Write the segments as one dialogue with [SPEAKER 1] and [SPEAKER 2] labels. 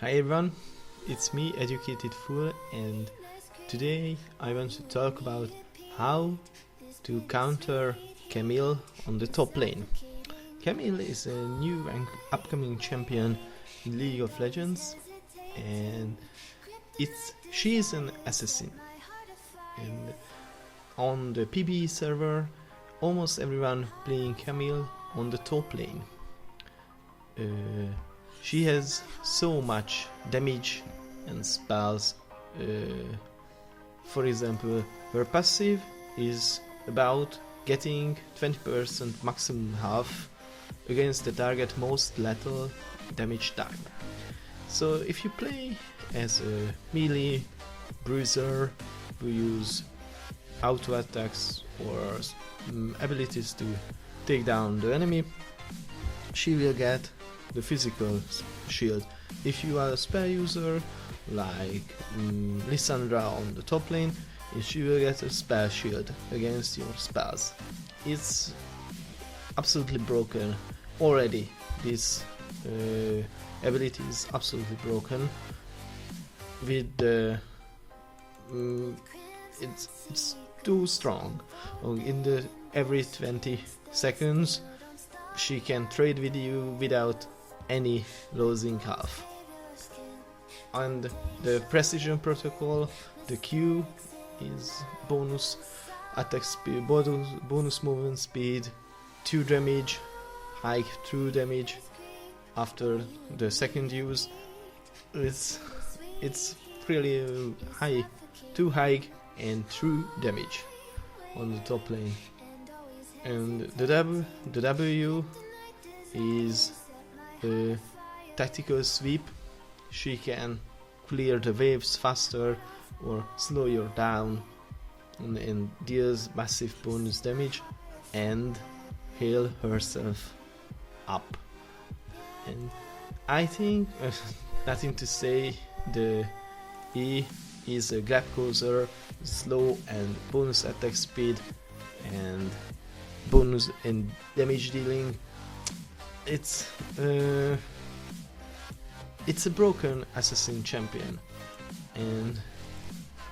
[SPEAKER 1] Hi everyone, it's me, Educated Fool, and today I want to talk about how to counter Camille on the top lane. Camille is a new and upcoming champion in League of Legends, and she is an assassin. And on the PB server, almost everyone playing Camille on the top lane. She has so much damage and spells. For example, her passive is about getting 20% maximum health against the target most lethal damage type. So if you play as a melee bruiser who use auto attacks or abilities to take down the enemy, she will get the physical shield. If you are a spell user like Lissandra on the top lane, she will get a spell shield against your spells. It's absolutely broken already. This ability is absolutely broken. With the it's too strong. In the every 20 seconds she can trade with you without any losing health. And the precision protocol, the Q is bonus attack speed, bonus movement speed, 2 damage, high 2 damage after the second use. It's really high, 2 high and 2 damage on the top lane. And the W is a tactical sweep. She can clear the waves faster or slow you down and deals massive bonus damage and heal herself up. And I think nothing to say, the E is a gap closer, slow and bonus attack speed and bonus and damage dealing. It's a broken assassin champion, and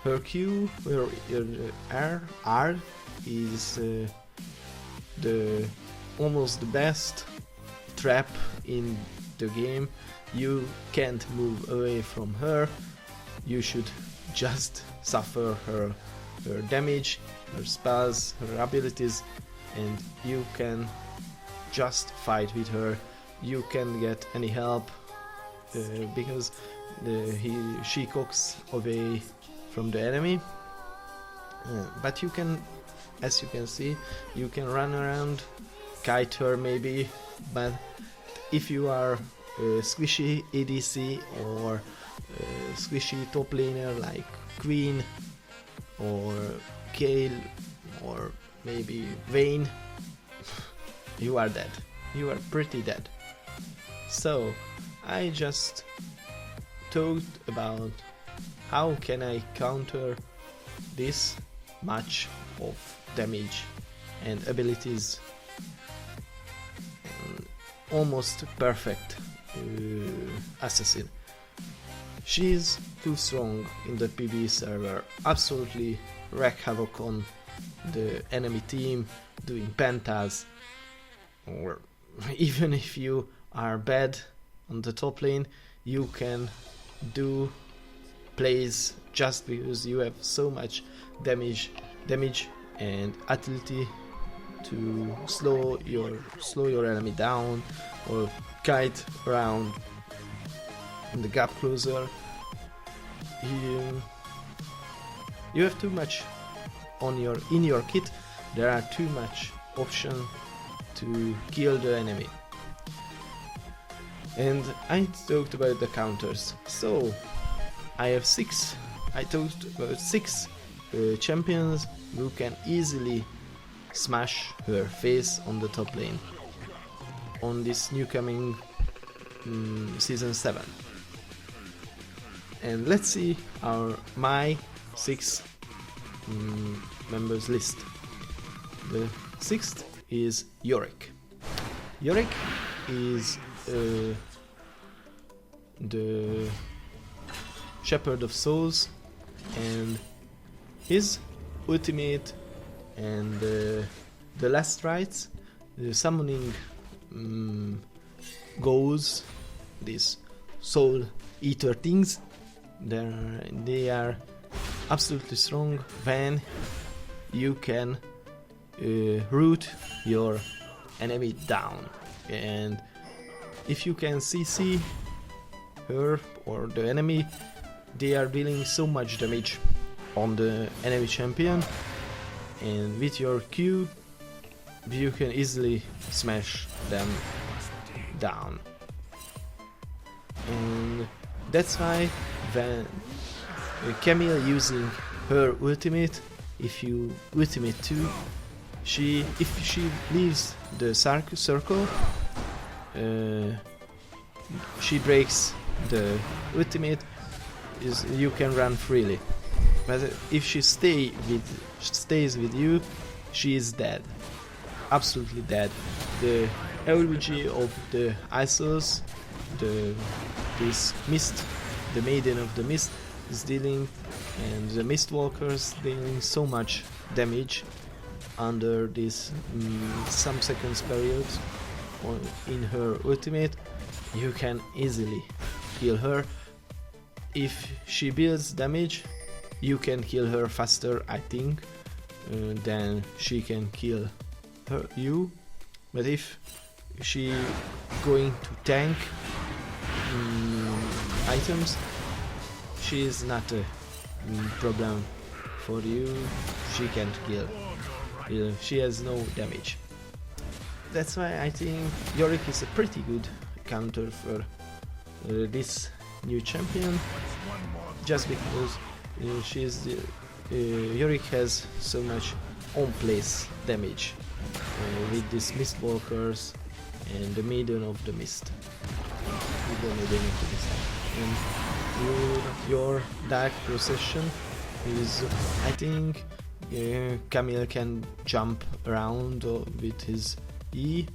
[SPEAKER 1] her Q, her R is the almost the best trap in the game. You can't move away from her. You should just suffer her damage, her spells, her abilities, and you can just fight with her. You can't get any help because she cooks away from the enemy, but you can, as you can see, you can run around, kite her maybe. But if you are a squishy ADC or a squishy top laner like Queen or Gale or maybe Vayne, you are dead. You are pretty dead. So I just talked about how can I counter this much of damage and abilities. Almost perfect assassin. She's too strong in the PB server, absolutely wreak havoc on the enemy team, doing pentas. Or even if you are bad on the top lane, you can do plays just because you have so much damage and agility to slow your enemy down or kite around in the gap closer. You have too much in your kit. There are too much options to kill the enemy. And I talked about the counters. So I talked about 6 champions who can easily smash her face on the top lane on this new coming season 7. And let's see my 6 members list. The 6th is Yorick. Yorick is the Shepherd of Souls, and his ultimate and the last rites, the summoning goals, these soul eater things, they are absolutely strong when you can root your enemy down. And if you can CC her or the enemy, they are dealing so much damage on the enemy champion, and with your Q you can easily smash them down. And that's why when Camille using her ultimate, if you ultimate too, if she leaves the circle, she breaks the ultimate, you can run freely. But if she stays with you, she is dead, absolutely dead. The eulogy of the Isos, this mist, the Maiden of the Mist, is dealing, and the Mistwalkers dealing so much damage under this some seconds period in her ultimate. You can easily kill her. If she builds damage, you can kill her faster, I think, than she can kill you. But if she going to tank items, she is not a problem for you. She can't kill. She has no damage. That's why I think Yorick is a pretty good counter for this new champion, just because Yorick has so much on-place damage with these Mistwalkers and the Maiden of the Mist. And your Dark Procession is, I think, Camille can jump around with his E,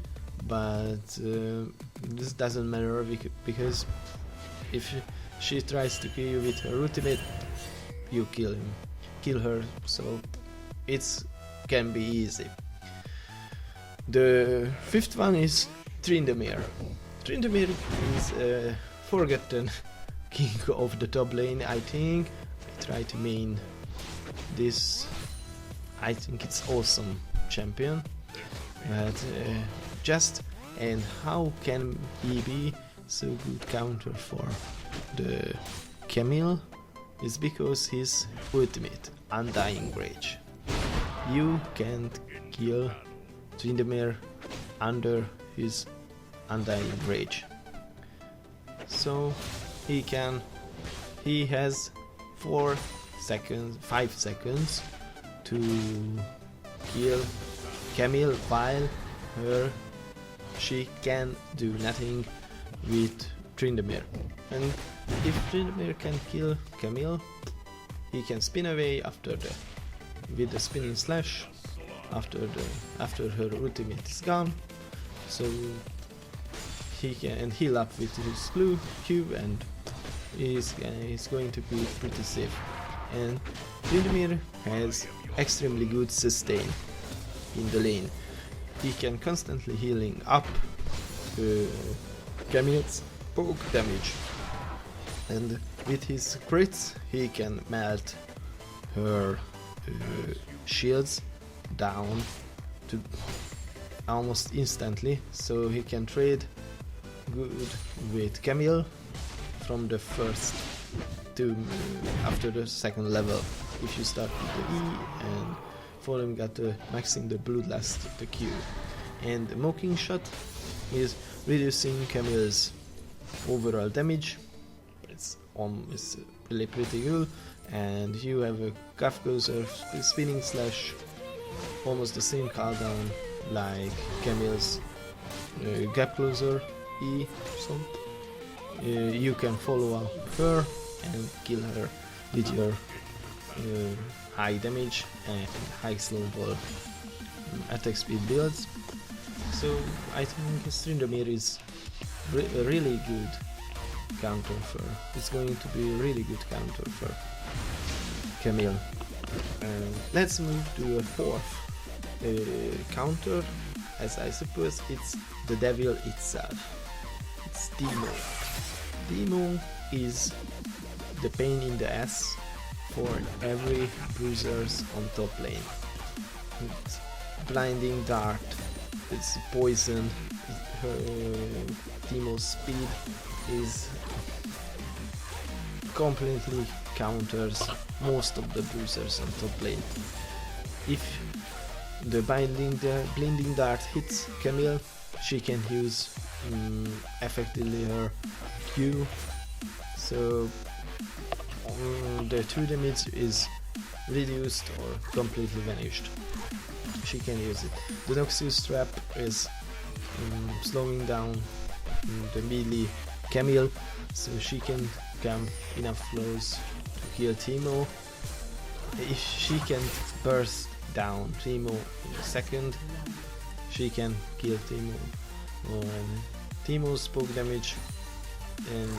[SPEAKER 1] but this doesn't matter because if she tries to kill you with her ultimate, you kill her, so it can be easy. The fifth one is Tryndamere. Tryndamere is a forgotten king of the top lane, I think. I try to main this. I think it's awesome champion, but and how can he be so good counter for the Camille? Is because his ultimate, Undying Rage. You can't kill Tryndamere under his Undying Rage. So he has 5 seconds to kill Camille, while she can do nothing with Tryndamere. And if Tryndamere can kill Camille, he can spin away with the spinning slash after her ultimate is gone, so he can heal up with his blue cube, and he's going to be pretty safe. And Tryndamere has extremely good sustain in the lane. He can constantly healing up Camille's poke damage, and with his crits he can melt her shields down to almost instantly, so he can trade good with Camille from the first to after the second level. If you start with the E and following at the maxing the bloodlust, the Q, and the mocking shot is reducing Camille's overall damage. It's really pretty good. And you have a Cuff Closer spinning slash, almost the same cooldown like Camille's Gap Closer E. So you can follow up her and kill her with your high damage and high slow ball attack speed builds. So I think Tryndamere is a really good counter for. It's going to be a really good counter for Camille. Let's move to a fourth counter, as I suppose it's the devil itself. It's Teemo. Teemo is the pain in the ass for every bruisers on top lane. It's blinding dart, it's poison, Teemo's speed is completely counters most of the bruisers on top lane. If the blinding dart hits Camille, she can use effectively her Q, so the 2 damage is reduced or completely vanished. She can use it. The Noxus trap is slowing down the melee Camille, so she can come enough close to kill Teemo. If she can burst down Teemo in a second, she can kill Teemo. And Teemo's poke damage and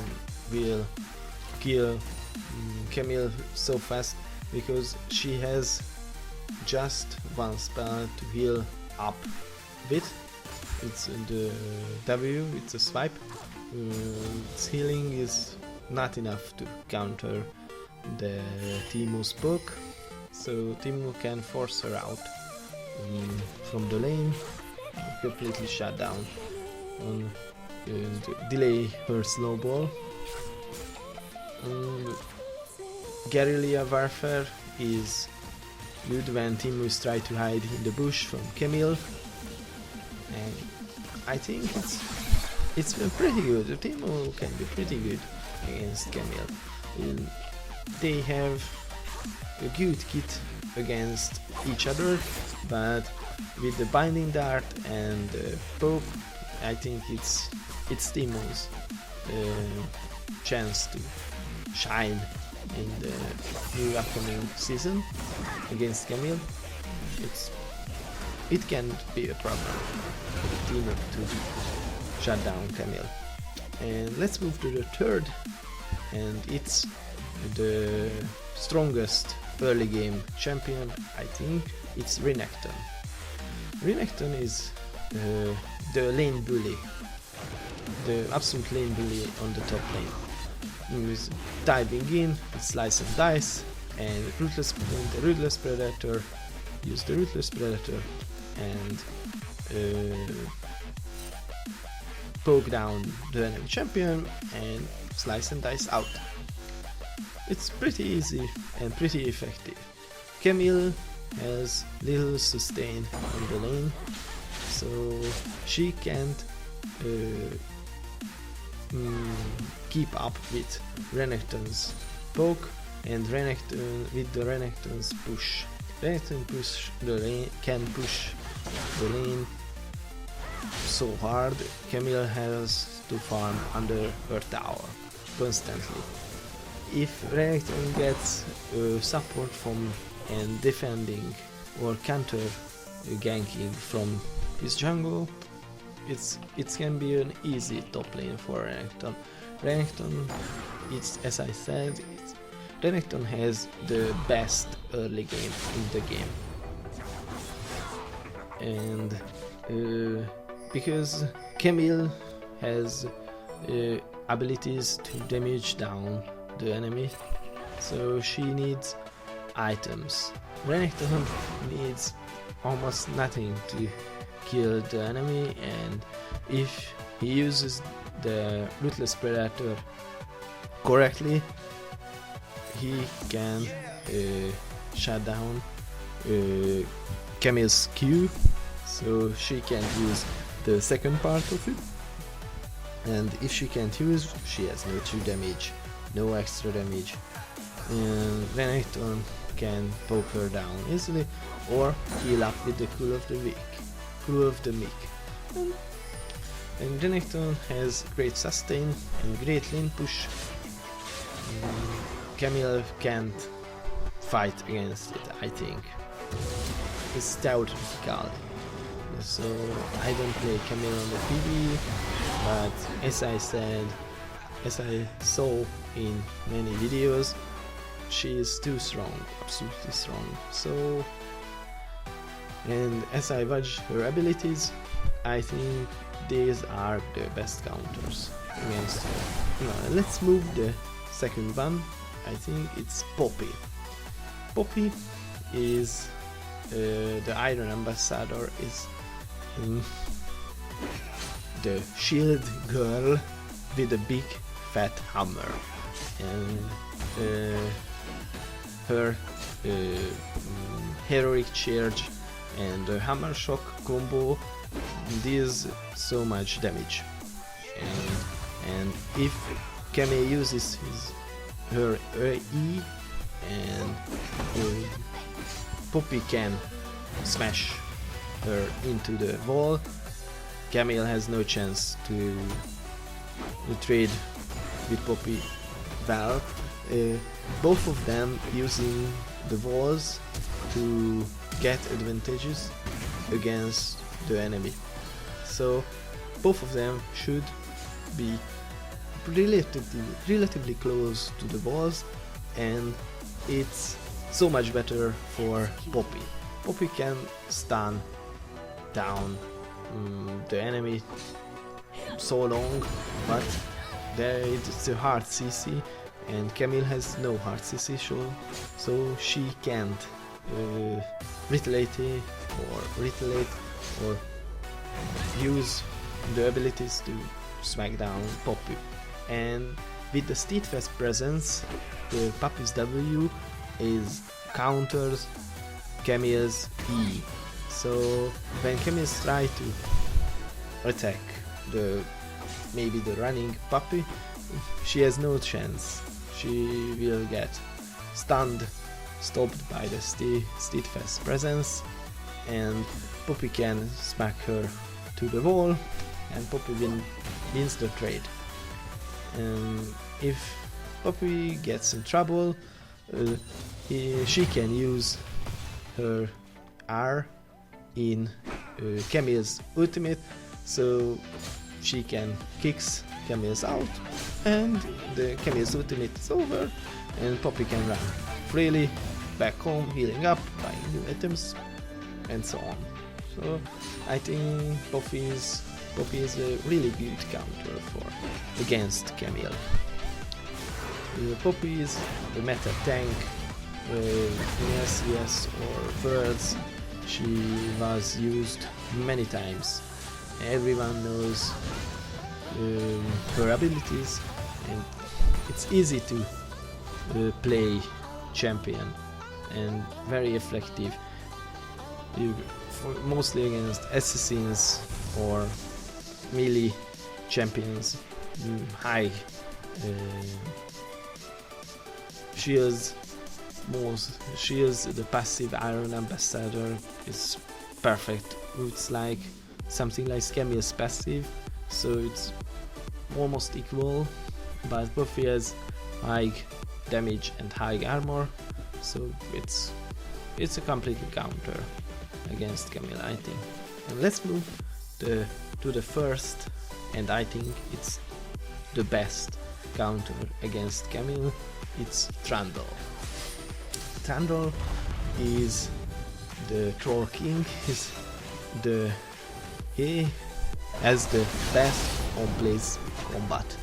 [SPEAKER 1] will kill Camille so fast because she has just one spell to heal up with. It's the W, it's a swipe. Its healing is not enough to counter the Teemo's poke, so Teemo can force her out from the lane, completely shut down and delay her snowball. Guerrilla warfare is good when Teemo is trying to hide in the bush from Camille, and I think it's been pretty good. Teemo can be pretty good against Camille. They have a good kit against each other, but with the binding dart and the poke, I think it's Teemo's chance to shine in the new upcoming season against Camille. It can be a problem for the Teemo to shut down Camille. And let's move to the third, and it's the strongest early game champion, I think. It's Renekton. Renekton is the lane bully, the absolute lane bully on the top lane. He's diving in, slice and dice, and the Ruthless Predator, use the Ruthless Predator and poke down the enemy champion and slice and dice out. It's pretty easy and pretty effective. Camille has little sustain on the lane, so she can't keep up with Renekton's poke and with the Renekton's push. Renekton can push the lane so hard. Camille has to farm under her tower constantly. If Renekton gets support from and defending or counter ganking from his jungle, it can be an easy top lane for Renekton. Renekton, as I said, Renekton has the best early game in the game, and because Camille has abilities to damage down the enemy, so she needs items. Renekton needs almost nothing to kill the enemy, and if he uses the Ruthless Predator correctly, he can shut down Camille's Q, so she can use the second part of it, and if she can't use, she has no true damage, no extra damage, and Renekton can poke her down easily or heal up with the Cool of the Meek. And Renekton has great sustain and great lane push. Camille can't fight against it, I think. It's theoretical, so I don't play Camille on the PvE, but as I said, as I saw in many videos, she is too strong, absolutely strong. So, and as I watch her abilities, I think these are the best counters against her. Now, let's move the second one. I think it's Poppy. Poppy is the Iron Ambassador, is the shield girl with a big fat hammer, and her heroic charge and the hammer shock combo deals so much damage, and if Camille uses her E and Poppy can smash her into the wall, Camille has no chance to trade with Poppy well. Both of them using the walls to get advantages against the enemy. So both of them should be relatively close to the walls, and it's so much better for Poppy. Poppy can stun down the enemy so long, but it's a hard CC, and Camille has no hard CC, so she can't retaliate or use the abilities to smack down Poppy. And with the steadfast presence, the Poppy's W is counters Camille's E. So when Camille tries to attack maybe the running Poppy, she has no chance. She will get stunned, stopped by the steadfast presence, and Poppy can smack her to the wall, and Poppy wins the trade. If Poppy gets in trouble, she can use her R in Camille's ultimate, so she can kicks Camille's out, and the Camille's ultimate is over, and Poppy can run freely back home, healing up, buying new items, and so on. So I think Poppy is a really good counter against Camille. Poppy is the meta tank in SCS or Worlds. She was used many times. Everyone knows her abilities, and it's easy to play champion and very effective, mostly against assassins or melee champions. High shields, the passive Iron Ambassador is perfect. It's like something like Camille's passive, so it's almost equal, but Buffy has high damage and high armor, so it's a complete counter against Camille, I think. And let's move to the first, and I think it's the best counter against Camille. It's Trundle. Trundle is the troll king. He has the best on-place combat.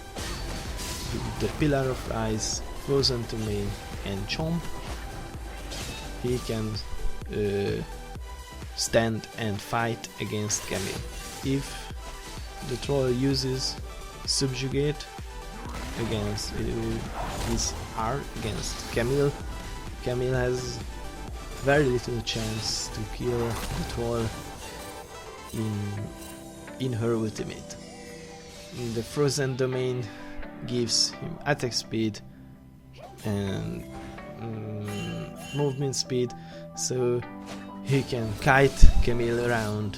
[SPEAKER 1] The Pillar of Ice, Frozen to Main, and Chomp. He can stand and fight against Camille. If the troll uses Subjugate against his R against Camille, Camille has very little chance to kill the troll in her ultimate. The Frozen Domain gives him attack speed and movement speed, so he can kite Camille around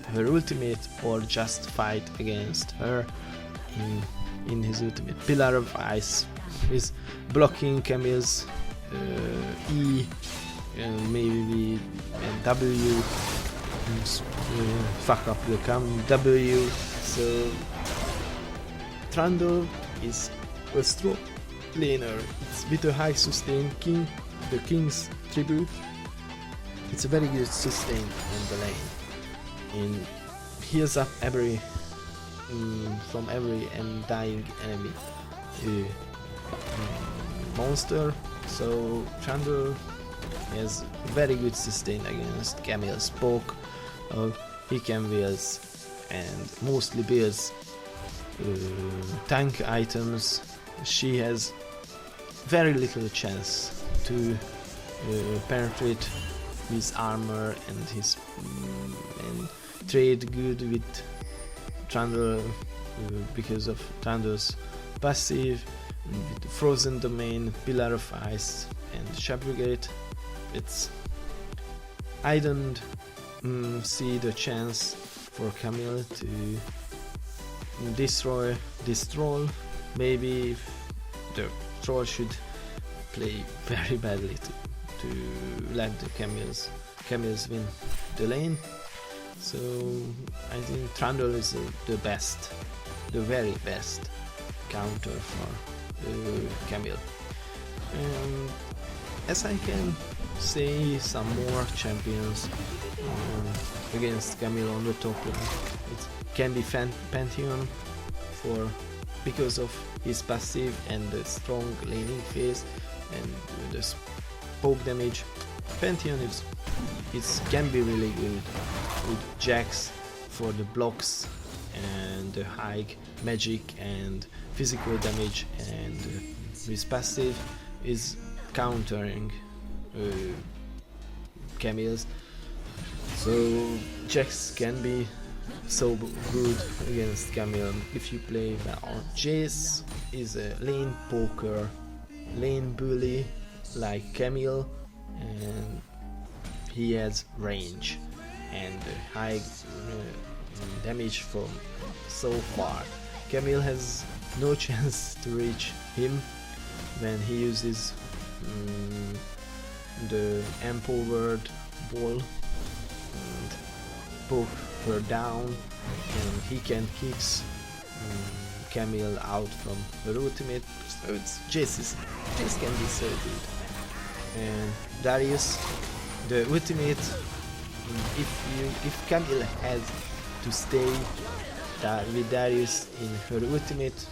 [SPEAKER 1] her ultimate or just fight against her in his ultimate. Pillar of Ice is blocking Camille's E and maybe W, fuck up the W. So Trundle is a strong laner. It's with a high sustain king, the king's tribute. It's a very good sustain in the lane. And heals up every from every dying enemy monster. So Trundle has very good sustain against Camille's poke. He can build and mostly builds tank items. She has very little chance to penetrate his armor and his and trade good with Trundle because of Trundle's passive with Frozen Domain, Pillar of Ice and Shabrigate. I don't see the chance for Camille to destroy this troll. Maybe the troll should play very badly to let the Camille's win the lane. So I think Trundle is the best, the very best counter for Camille. And as I can say some more champions against Camille on the top lane, it can be Pantheon because of his passive and the strong laning phase and the poke damage. Pantheon can be really good with Jax for the blocks and the high magic and physical damage, and his passive is countering Camille's. So Jax can be so good against Camille if you play well. Jace is a lane poker, lane bully like Camille, and he has range and high damage from so far. Camille has no chance to reach him when he uses the empowered ball and poke her down, and he can kick Camille out from her ultimate. So Jace can be so good. And Darius, the ultimate, if Camille has to stay with Darius in her ultimate,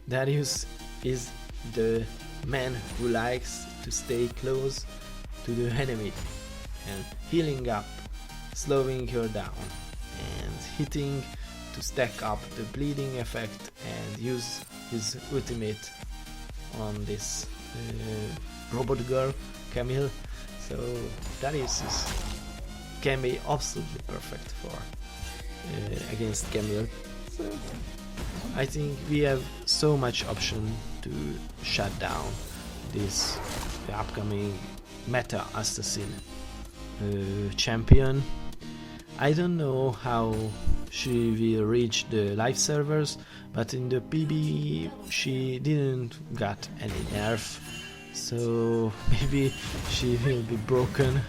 [SPEAKER 1] Darius is the man who likes to stay close to the enemy and healing up, slowing her down and hitting to stack up the bleeding effect and use his ultimate on this robot girl Camille. So Darius can be absolutely perfect for against Camille. So I think we have so much option to shut down this upcoming meta assassin champion. I don't know how she will reach the live servers, but in the PB she didn't got any nerf, so maybe she will be broken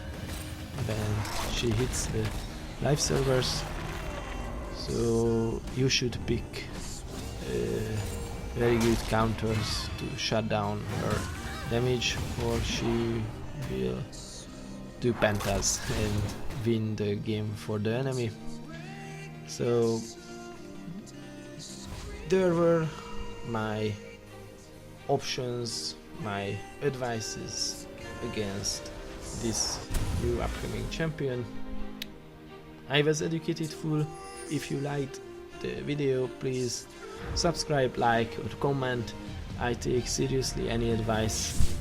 [SPEAKER 1] when she hits the live servers. So you should pick very good counters to shut down her damage, or she will do pentas and win the game for the enemy. So there were my options, my advices against this new upcoming champion. I was educated fool. If you liked the video, please subscribe, like or comment. I take seriously any advice,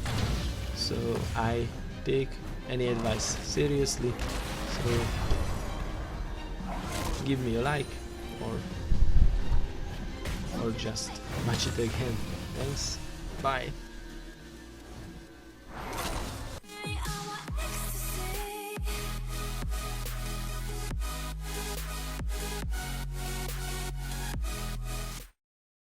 [SPEAKER 1] so I take any advice seriously. So give me a like or just watch it again. Thanks, bye.